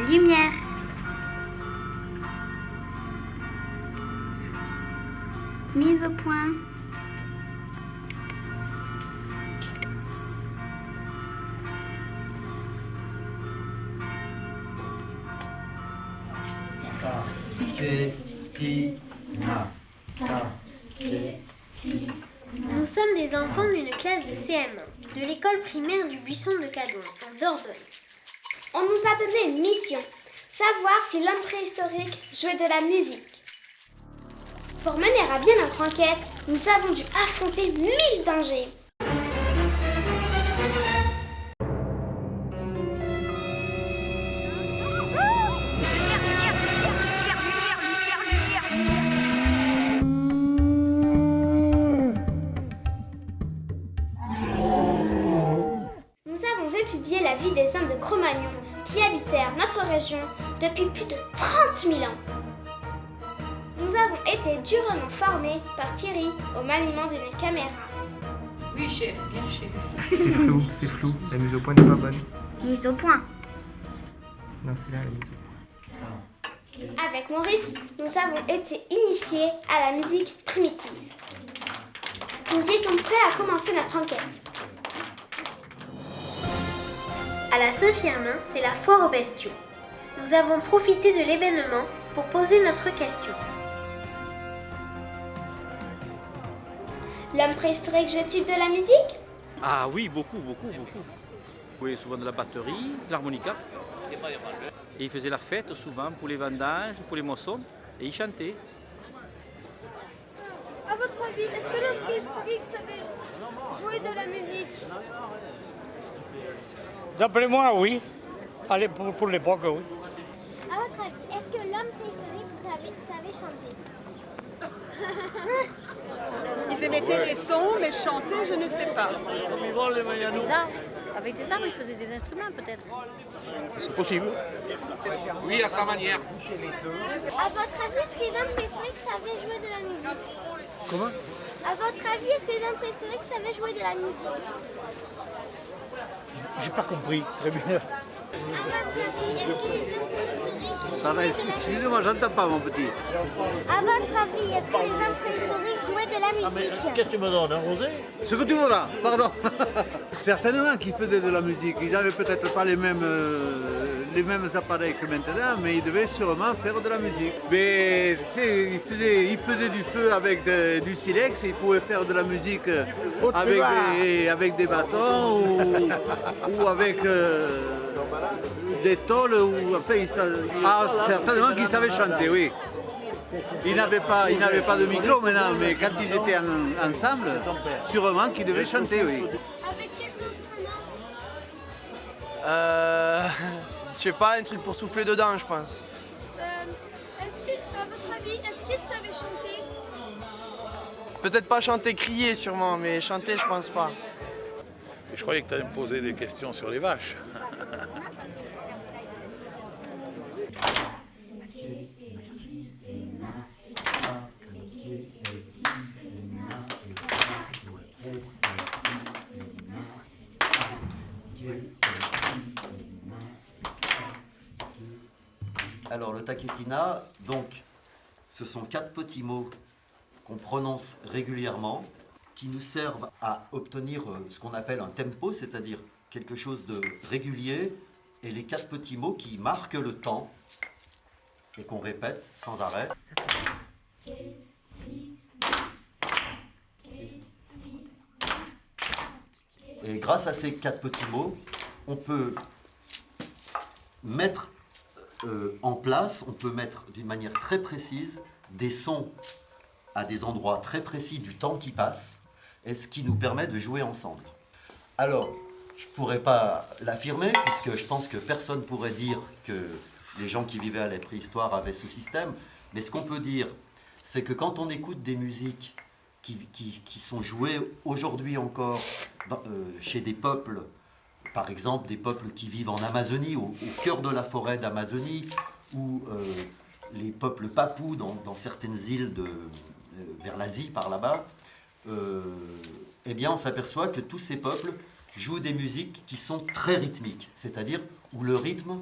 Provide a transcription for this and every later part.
Lumière. Mise au point. Nous sommes des enfants d'une classe de CM1 de l'école primaire du Buisson de Cadon, en Dordogne. On nous a donné une mission, savoir si l'homme préhistorique jouait de la musique. Pour mener à bien notre enquête, nous avons dû affronter 1000 dangers. Nous avons étudié la vie des hommes de Cro-Magnon qui habitèrent notre région depuis plus de 30 000 ans. Nous avons été durement formés par Thierry au maniement d'une caméra. Oui, chef, bien chef. C'est flou, la mise au point n'est pas bonne. Mise au point. Non, c'est là la mise au point. Avec Maurice, nous avons été initiés à la musique primitive. Nous étions prêts à commencer notre enquête. À la Saint-Firmin, c'est la foire aux bestiaux. Nous avons profité de l'événement pour poser notre question. L'homme préhistorique joue-t-il de la musique? Ah oui, beaucoup. Il jouait souvent de la batterie, de l'harmonica. Et il faisait la fête souvent pour les vendanges, pour les moissons. Et il chantait. À votre avis, est-ce que l'homme préhistorique savait jouer de la musique? D'après moi, oui. Allez, pour l'époque, oui. À votre avis, est-ce que l'homme préhistorique savait chanter? Ils émettaient des sons, mais chanter, je ne sais pas. Des arbres. Avec des arbres, ils faisaient des instruments peut-être. C'est possible. Oui, à sa manière. À votre avis, est-ce que l'homme préhistorique savait jouer de la musique? Comment? À votre avis, est-ce que l'homme préhistorique savait jouer de la musique? J'ai pas compris, très bien. À votre avis, est-ce que les hommes préhistoriques... Excusez-moi, j'entends pas, mon petit. À votre avis, est-ce que les hommes préhistoriques jouaient de la musique? Qu'est-ce que tu me donnes, un rosé? Ce que tu voudras, pardon. Certainement qu'ils faisaient de la musique. Ils n'avaient peut-être pas les mêmes appareils que maintenant, mais ils devaient sûrement faire de la musique. Mais tu sais, ils faisaient du feu avec du silex, et ils pouvaient faire de la musique avec des bâtons ou avec des tôles. Certainement qu'ils savaient chanter, oui. Ils n'avaient pas de micro maintenant, mais quand ils étaient ensemble, sûrement qu'ils devaient chanter, oui. Avec quels instruments? Je sais pas, un truc pour souffler dedans, je pense. À votre avis, est-ce qu'ils savaient chanter? Peut-être pas chanter, crier sûrement, mais chanter, je pense pas. Je croyais que tu allais me poser des questions sur les vaches. Alors le taketina, donc, ce sont 4 petits mots qu'on prononce régulièrement, qui nous servent à obtenir ce qu'on appelle un tempo, c'est-à-dire quelque chose de régulier, et les 4 petits mots qui marquent le temps et qu'on répète sans arrêt. Et grâce à ces 4 petits mots, on peut mettre en place, on peut mettre d'une manière très précise des sons à des endroits très précis du temps qui passe, et ce qui nous permet de jouer ensemble. Alors, je ne pourrais pas l'affirmer, puisque je pense que personne ne pourrait dire que les gens qui vivaient à la préhistoire avaient ce système, mais ce qu'on peut dire, c'est que quand on écoute des musiques qui sont jouées aujourd'hui encore chez des peuples, par exemple des peuples qui vivent en Amazonie, au cœur de la forêt d'Amazonie, ou les peuples papous dans certaines îles vers l'Asie, par là-bas, eh bien on s'aperçoit que tous ces peuples jouent des musiques qui sont très rythmiques, c'est-à-dire où le rythme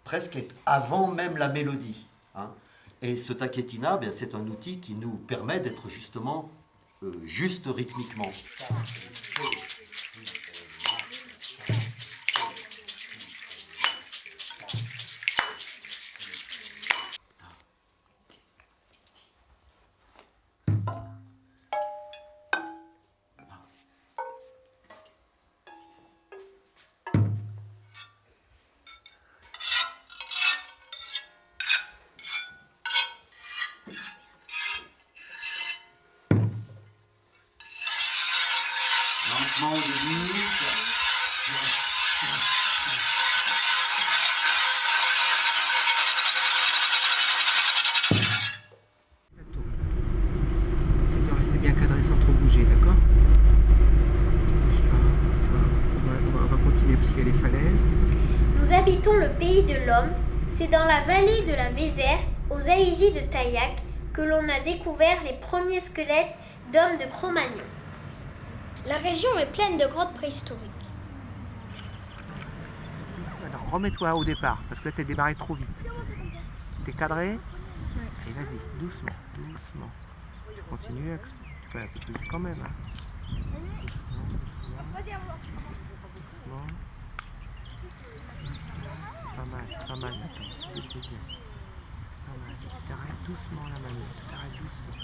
presque est avant même la mélodie. Hein. Et ce taketina, bien, c'est un outil qui nous permet d'être justement juste rythmiquement. Lentement au début. Ça tourne. Essaye de rester bien cadré sans trop bouger, d'accord? Tu bouges pas, tu vois. On va continuer parce qu'il y a les falaises. Nous habitons le pays de l'Homme. C'est dans la vallée de la Vézère, aux Aïzis de Taillac, que l'on a découvert les premiers squelettes d'hommes de Cro-Magnon. La région est pleine de grottes préhistoriques. Alors remets-toi au départ, parce que là t'es démarré trop vite. T'es cadré? Allez, vas-y, doucement, doucement. Tu continues, tu peux un peu plus vite quand même. Hein. Doucement. C'est pas mal, Nathan. C'est bien. C'est pas mal. Tu t'arrêtes doucement la manette, tu t'arrêtes doucement.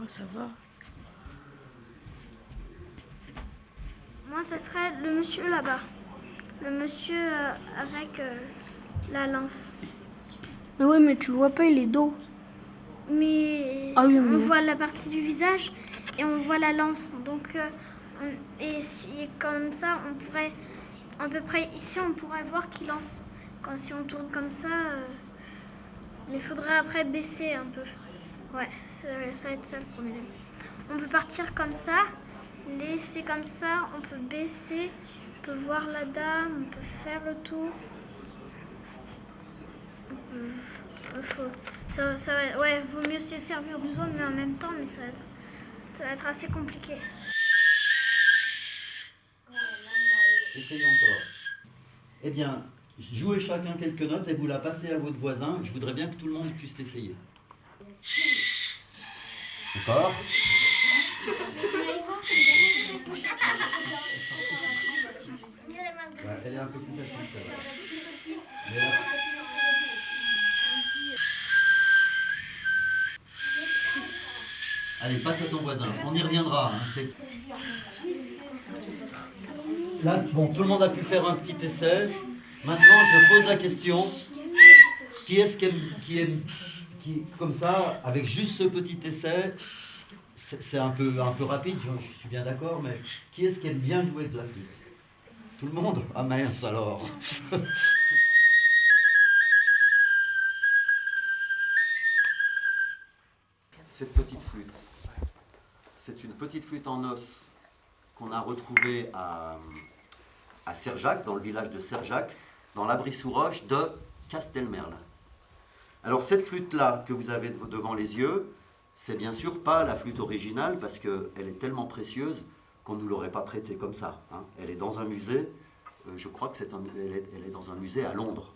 Oh, ça va. Moi, ça serait le monsieur là-bas. Le monsieur avec la lance. Mais ouais, mais tu le vois pas, il est dos. Mais Ah oui, on mais- voit la partie du visage et on voit la lance. Donc, et comme ça, on pourrait, à peu près ici, on pourrait voir qu'il lance. Quand si on tourne comme ça, mais il faudrait après baisser un peu. Ouais, ça va être ça le problème. On peut partir comme ça, laisser comme ça, on peut baisser, on peut voir la dame, on peut faire le tour. Ouais, vaut mieux se servir du zone, mais en même temps, mais ça va être assez compliqué. Essayez encore. Eh bien, jouez chacun quelques notes et vous la passez à votre voisin. Je voudrais bien que tout le monde puisse l'essayer. Encore. Ouais, elle est un peu plus facile, c'est vrai. Mais là- Allez, passe à ton voisin. On y reviendra. Hein, là, bon, tout le monde a pu faire un petit essai. Maintenant, je pose la question. Qui est-ce qui comme ça, avec juste ce petit essai, c'est un peu rapide, je suis bien d'accord, mais qui est-ce qui aime bien jouer de la flûte? Tout le monde? Ah mince alors. Cette petite flûte, c'est une petite flûte en os qu'on a retrouvée à Serjac, dans le village de Serjac, dans l'abri sous roche de Castelmerle. Alors cette flûte-là que vous avez devant les yeux, c'est bien sûr pas la flûte originale parce qu'elle est tellement précieuse qu'on ne nous l'aurait pas prêtée comme ça. Hein. Elle est dans un musée, je crois que elle est dans un musée à Londres.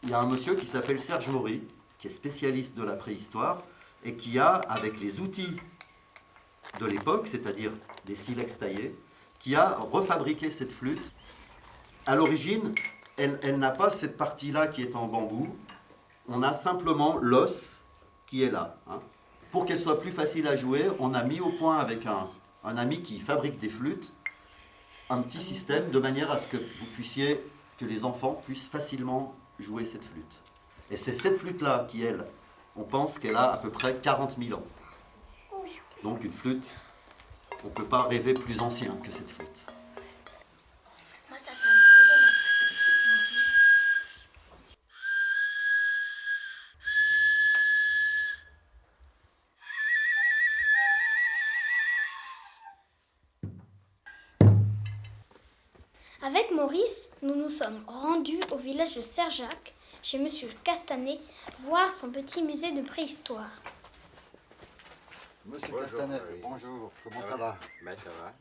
Il y a un monsieur qui s'appelle Serge Maury, qui est spécialiste de la préhistoire et qui a, avec les outils de l'époque, c'est-à-dire des silex taillés, qui a refabriqué cette flûte. À l'origine, elle n'a pas cette partie-là qui est en bambou. On a simplement l'os qui est là. Hein. Pour qu'elle soit plus facile à jouer, on a mis au point avec un ami qui fabrique des flûtes, un petit système de manière à ce que les enfants puissent facilement jouer cette flûte. Et c'est cette flûte-là qui, elle, on pense qu'elle a à peu près 40 000 ans. Donc une flûte, on ne peut pas rêver plus ancien que cette flûte. Moi, ça sent le Avec Maurice, nous nous sommes rendus au village de Serjac, chez Monsieur Castanet, voir son petit musée de préhistoire. Monsieur Castanet, bonjour, comment ça va? Ça va.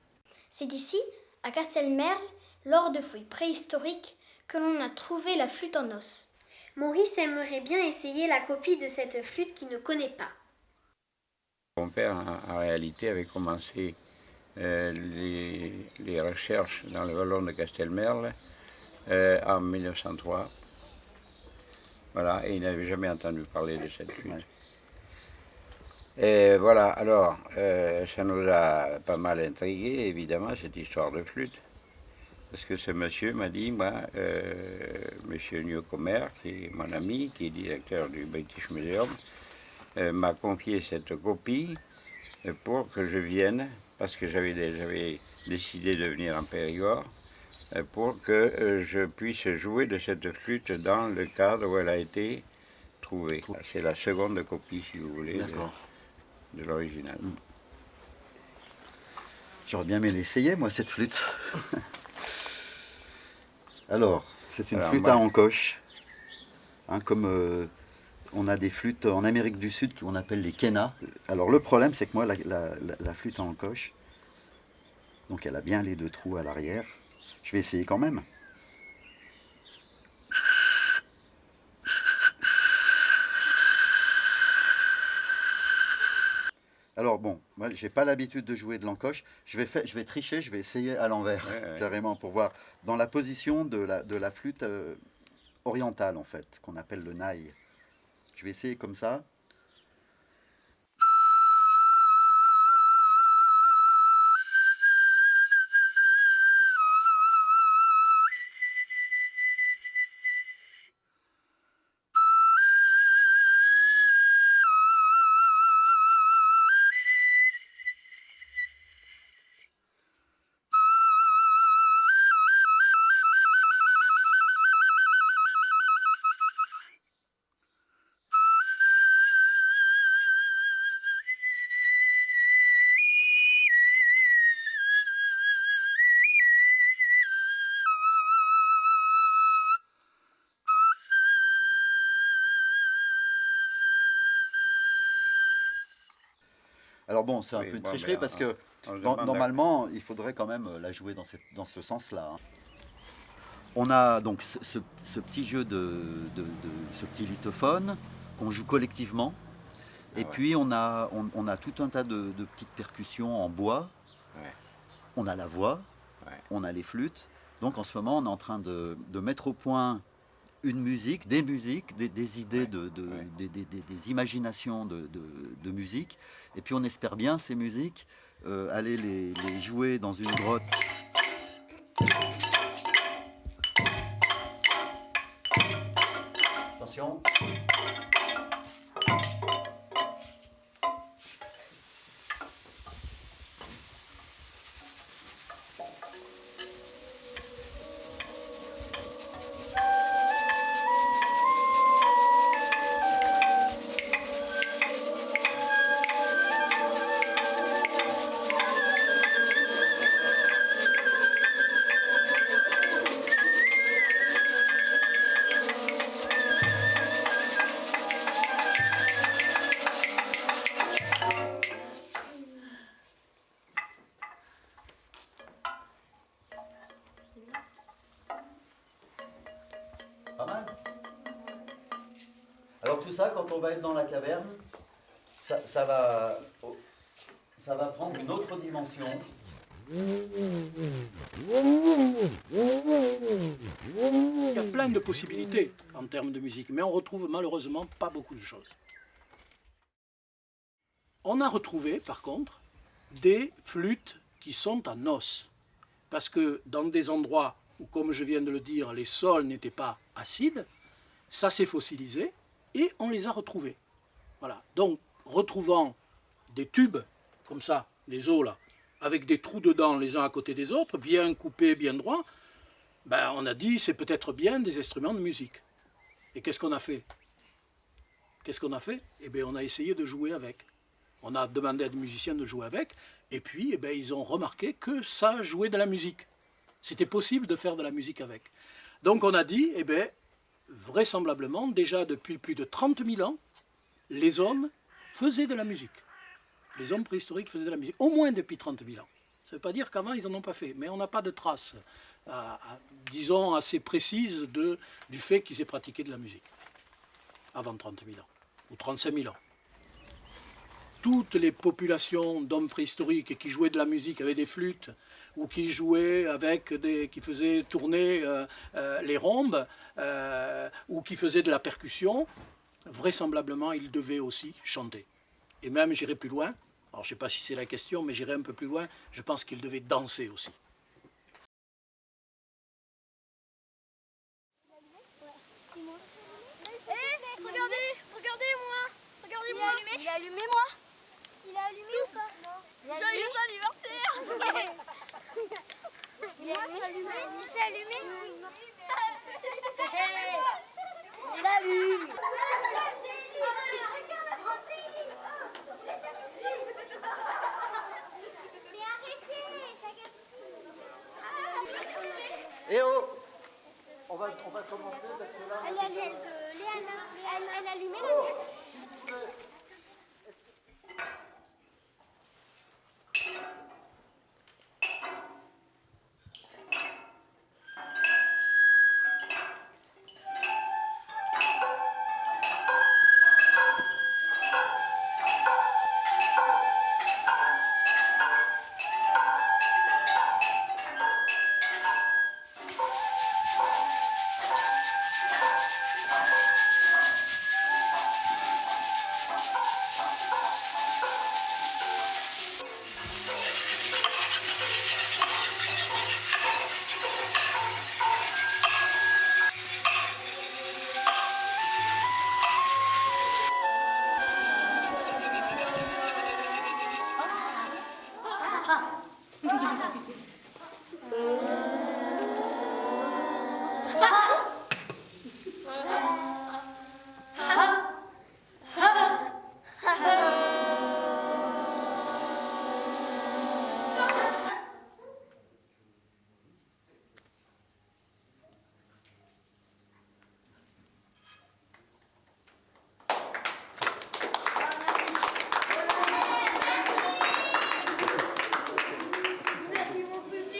C'est ici, à Castelmerle, lors de fouilles préhistoriques, que l'on a trouvé la flûte en os. Maurice aimerait bien essayer la copie de cette flûte qu'il ne connaît pas. Mon père, en réalité, avait commencé les recherches dans le vallon de Castelmerle en 1903. Voilà, et il n'avait jamais entendu parler de cette flûte. Et voilà, alors, ça nous a pas mal intrigué, évidemment, cette histoire de flûte. Parce que ce monsieur m'a dit, moi, monsieur Newcomer, qui est mon ami, qui est directeur du British Museum, m'a confié cette copie pour que je vienne, parce que j'avais décidé de venir en Périgord, pour que je puisse jouer de cette flûte dans le cadre où elle a été trouvée. C'est la seconde copie, si vous voulez, de l'original. J'aurais bien aimé l'essayer, moi, cette flûte. Alors, c'est une flûte à encoche. Hein, comme on a des flûtes en Amérique du Sud qu'on appelle les quena. Alors, le problème, c'est que moi, la flûte à encoche, donc elle a bien les deux trous à l'arrière. Je vais essayer quand même. Alors bon, moi j'ai pas l'habitude de jouer de l'encoche. Je vais tricher, je vais essayer à l'envers, carrément, pour voir dans la position de la flûte orientale en fait, qu'on appelle le naï. Je vais essayer comme ça. Alors bon, c'est un peu une tricherie parce que normalement, il faudrait quand même la jouer dans ce sens-là. Hein. On a donc ce petit jeu ce petit lithophone qu'on joue collectivement. Et puis on a tout un tas de petites percussions en bois. Ouais. On a la voix, on a les flûtes. Donc en ce moment, on est en train de mettre au point une musique, des musiques, des idées, des imaginations de musique. Et puis on espère bien ces musiques aller les jouer dans une grotte. Attention. Pas mal. Alors tout ça, quand on va être dans la caverne, ça va prendre une autre dimension. Il y a plein de possibilités en termes de musique, mais on retrouve malheureusement pas beaucoup de choses. On a retrouvé, par contre, des flûtes qui sont en os. Parce que dans des endroits où, comme je viens de le dire, les sols n'étaient pas acides, ça s'est fossilisé et on les a retrouvés. Voilà. Donc, retrouvant des tubes, comme ça, les os là, avec des trous dedans les uns à côté des autres, bien coupés, bien droits, ben, on a dit c'est peut-être bien des instruments de musique. Et qu'est-ce qu'on a fait? Qu'est-ce qu'on a fait? Eh bien, on a essayé de jouer avec. On a demandé à des musiciens de jouer avec, et puis eh bien, ils ont remarqué que ça jouait de la musique. C'était possible de faire de la musique avec. Donc on a dit, eh bien, vraisemblablement, déjà depuis plus de 30 000 ans, les hommes faisaient de la musique. Les hommes préhistoriques faisaient de la musique, au moins depuis 30 000 ans. Ça ne veut pas dire qu'avant, ils n'en ont pas fait, mais on n'a pas de traces, disons, assez précises du fait qu'ils aient pratiqué de la musique, avant 30 000 ans, ou 35 000 ans. Toutes les populations d'hommes préhistoriques qui jouaient de la musique avec des flûtes, ou qui jouaient qui faisaient tourner les rhombes, ou qui faisaient de la percussion, vraisemblablement, ils devaient aussi chanter. Et même, j'irai plus loin, alors je ne sais pas si c'est la question, mais j'irai un peu plus loin, je pense qu'ils devaient danser aussi. Regardez-moi. Il a allumé, moi. Il a allumé ou pas? Non. Joyeux anniversaire. Il s'est allumé. Il allume. Eh oh, on va commencer parce que là... Elle a allumé la mienne.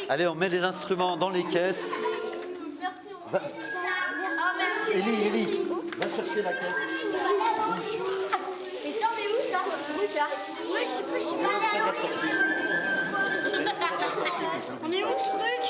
Allez, on met les instruments dans les caisses. Élie, va chercher la caisse. Et ça, on est où ça? Oui, je suis pas là. On est où ce truc?